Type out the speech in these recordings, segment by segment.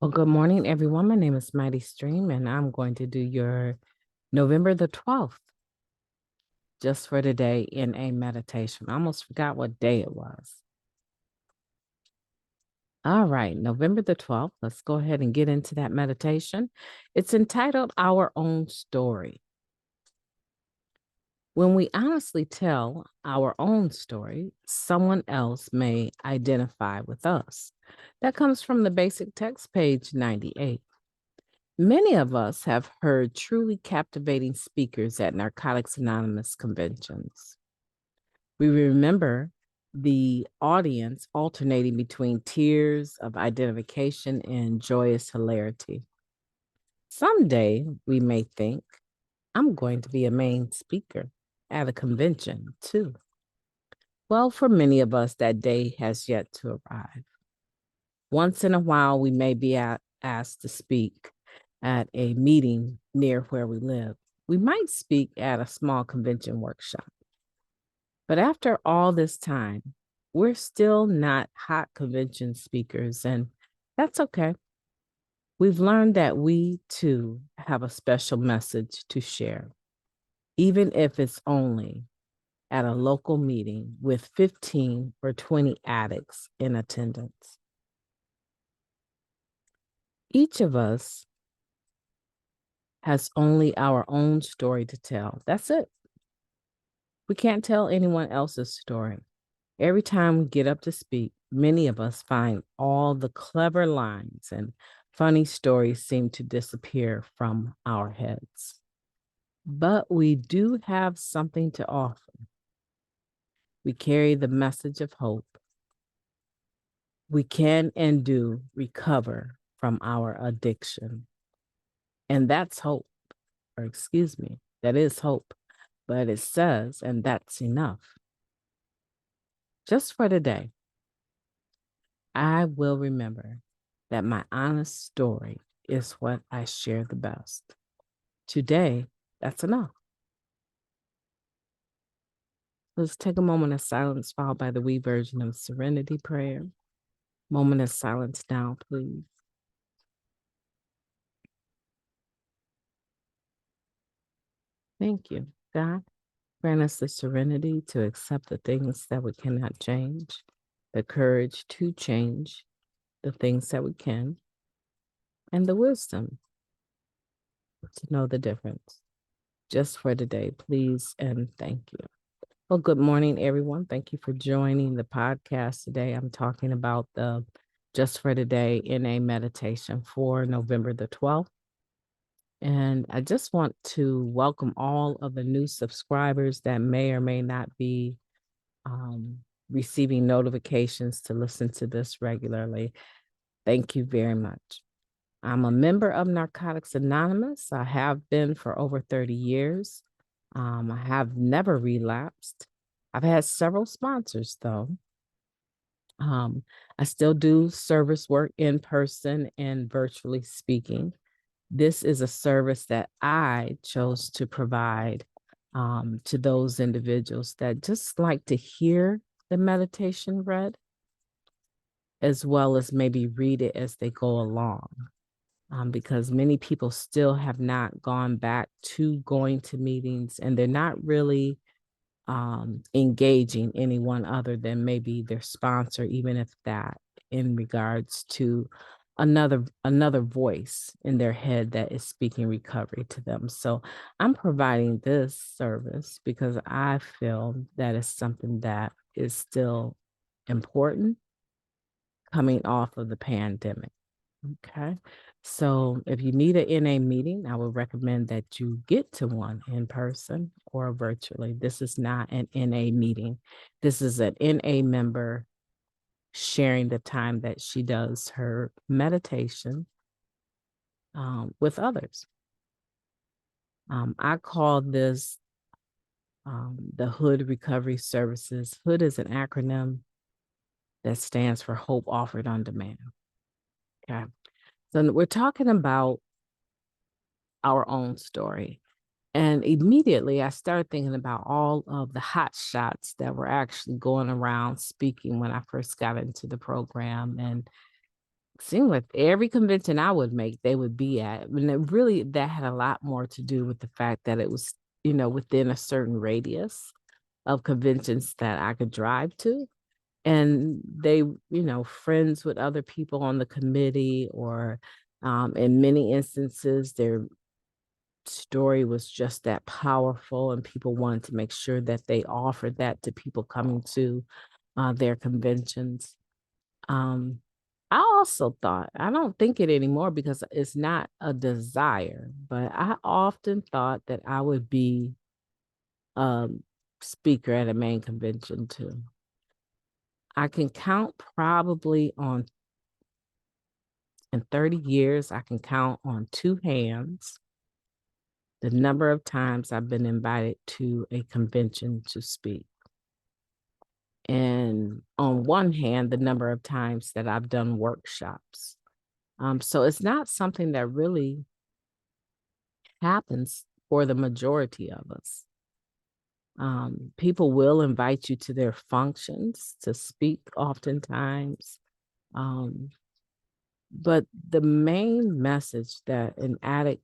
Well, good morning, everyone. My name is MightyStream, and I'm going to do your November the 12th, just for today, in a meditation. I almost forgot what day it was. All right, November the 12th. Let's go ahead and get into that meditation. It's entitled Our Own Story. When we honestly tell our own story, someone else may identify with us. That comes from the basic text, page 98. Many of us have heard truly captivating speakers at Narcotics Anonymous conventions. We remember the audience alternating between tears of identification and joyous hilarity. Someday we may think, I'm going to be a main speaker at a convention too. Well, for many of us, that day has yet to arrive. Once in a while, we may be asked to speak at a meeting near where we live. We might speak at a small convention workshop. But after all this time, we're still not hot convention speakers, and that's okay. We've learned that we too have a special message to share, even if it's only at a local meeting with 15 or 20 addicts in attendance. Each of us has only our own story to tell. That's it. We can't tell anyone else's story. Every time we get up to speak, many of us find all the clever lines and funny stories seem to disappear from our heads. But we do have something to offer. We carry the message of hope. We can and do recover from our addiction. And that's hope, or excuse me, that is hope. But it says, and that's enough. Just for today, I will remember that my honest story is what I share the best. Today, that's enough. Let's take a moment of silence, followed by the wee version of Serenity Prayer. Moment of silence now, please. Thank you, God. Grant us the serenity to accept the things that we cannot change, the courage to change the things that we can, and the wisdom to know the difference. Just for today, please and thank you. Well, good morning, everyone. Thank you for joining the podcast today. I'm talking about the Just for Today in a meditation for November the 12th. And I just want to welcome all of the new subscribers that may or may not be receiving notifications to listen to this regularly. Thank you very much. I'm a member of Narcotics Anonymous. I have been for over 30 years. I have never relapsed. I've had several sponsors, though. I still do service work in person and virtually speaking. This is a service that I chose to provide to those individuals that just like to hear the meditation read, as well as maybe read it as they go along. Because many people still have not gone back to going to meetings, and they're not really engaging anyone other than maybe their sponsor, even if that, in regards to another voice in their head that is speaking recovery to them. So I'm providing this service because I feel that is something that is still important coming off of the pandemic. Okay. So if you need an NA meeting, I would recommend that you get to one in person or virtually. This is not an NA meeting. This is an NA member sharing the time that she does her meditation with others. I call this the H.O.O.D Recovery Services. H.O.O.D is an acronym that stands for Hope Offered on Demand. Okay. So we're talking about our own story. And immediately I started thinking about all of the hot shots that were actually going around speaking when I first got into the program. And seemed like every convention I would make, they would be at. And that had a lot more to do with the fact that it was, within a certain radius of conventions that I could drive to. And they, friends with other people on the committee, or in many instances, their story was just that powerful, and people wanted to make sure that they offered that to people coming to their conventions. Um, I also thought, I don't think it anymore because it's not a desire, but I often thought that I would be a speaker at a main convention too. I can count probably on, in 30 years, I can count on two hands the number of times I've been invited to a convention to speak. And on one hand, the number of times that I've done workshops. So it's not something that really happens for the majority of us. People will invite you to their functions to speak oftentimes. But the main message that an addict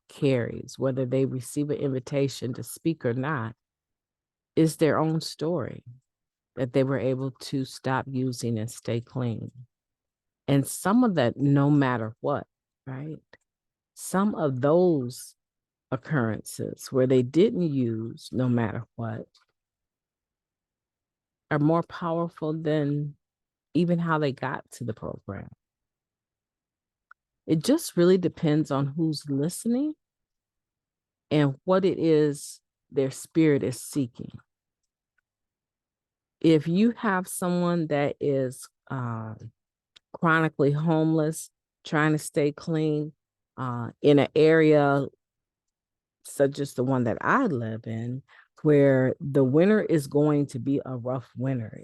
carries, whether they receive an invitation to speak or not, is their own story that they were able to stop using and stay clean. And some of that, no matter what, right? Some of those occurrences where they didn't use no matter what are more powerful than even how they got to the program. It just really depends on who's listening and what it is their spirit is seeking. If you have someone that is chronically homeless, trying to stay clean, in an area such as the one that I live in, where the winter is going to be a rough winter.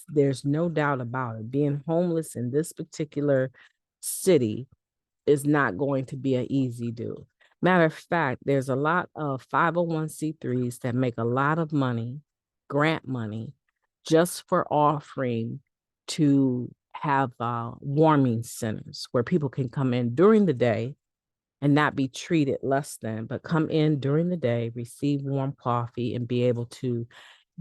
There's no doubt about it. Being homeless in this particular city is not going to be an easy do. Matter of fact, there's a lot of 501c3s that make a lot of money, grant money, just for offering to have warming centers where people can come in during the day and not be treated less than, but come in during the day, receive warm coffee, and be able to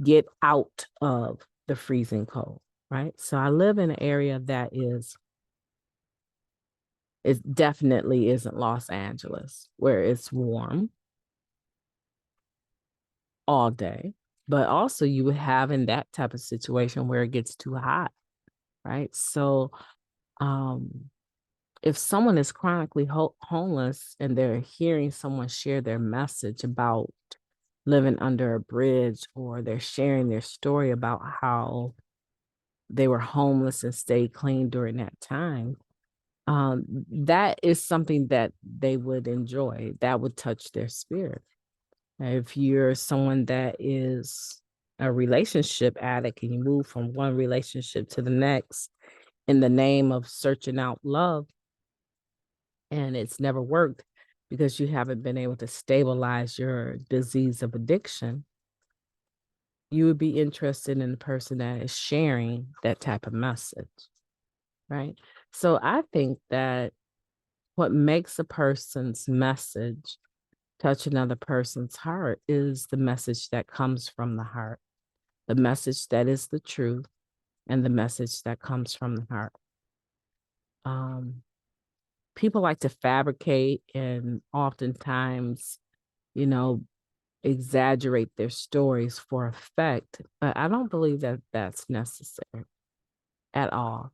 get out of the freezing cold, right? So I live in an area that it definitely isn't Los Angeles, where it's warm all day, but also you would have in that type of situation where it gets too hot, right? So if someone is chronically homeless and they're hearing someone share their message about living under a bridge, or they're sharing their story about how they were homeless and stayed clean during that time, that is something that they would enjoy. That would touch their spirit. If you're someone that is a relationship addict and you move from one relationship to the next in the name of searching out love, and it's never worked because you haven't been able to stabilize your disease of addiction, you would be interested in the person that is sharing that type of message, right? So I think that what makes a person's message touch another person's heart is the message that comes from the heart, the message that is the truth, and the message that comes from the heart. People like to fabricate and oftentimes, you know, exaggerate their stories for effect, but I don't believe that that's necessary at all.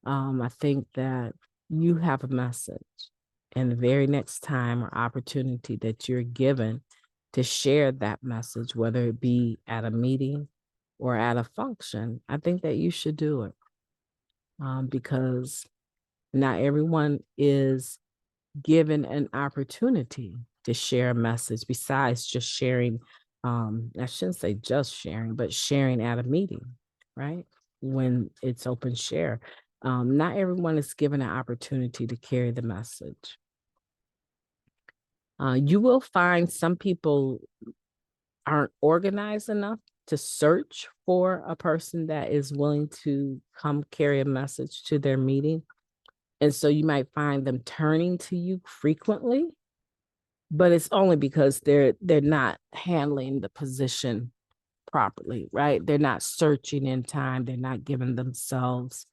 I think that you have a message, and the very next time or opportunity that you're given to share that message, whether it be at a meeting or at a function, I think that you should do it, because not everyone is given an opportunity to share a message besides just sharing. I shouldn't say just sharing, but sharing at a meeting, right? When it's open share. Not everyone is given an opportunity to carry the message. You will find some people aren't organized enough to search for a person that is willing to come carry a message to their meeting. And so you might find them turning to you frequently, but it's only because they're not handling the position properly, right? They're not searching in time. They're not giving themselves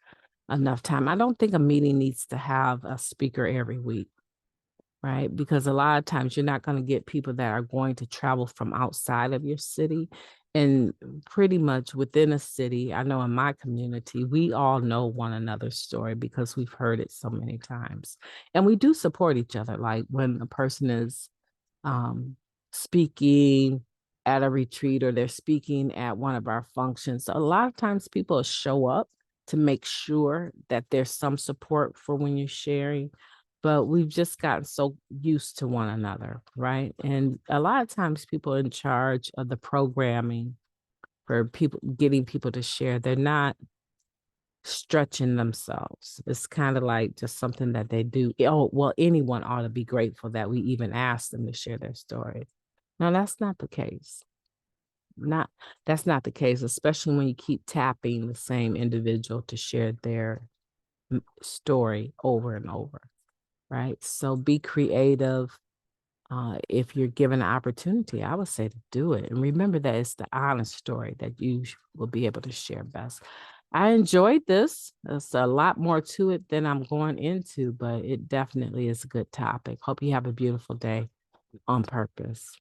enough time. I don't think a meeting needs to have a speaker every week, right? Because a lot of times you're not going to get people that are going to travel from outside of your city. And pretty much within a city, I know in my community, we all know one another's story because we've heard it so many times. And we do support each other. Like when a person is speaking at a retreat or they're speaking at one of our functions. So a lot of times people show up to make sure that there's some support for when you're sharing, but we've just gotten so used to one another, right? And a lot of times people in charge of the programming for people, getting people to share, they're not stretching themselves. It's kind of like just something that they do. Oh, well, anyone ought to be grateful that we even asked them to share their story. No, that's not the case. That's not the case, especially when you keep tapping the same individual to share their story over and over, right? So be creative. If you're given an opportunity, I would say to do it. And remember that it's the honest story that you will be able to share best. I enjoyed this. There's a lot more to it than I'm going into, but it definitely is a good topic. Hope you have a beautiful day on purpose.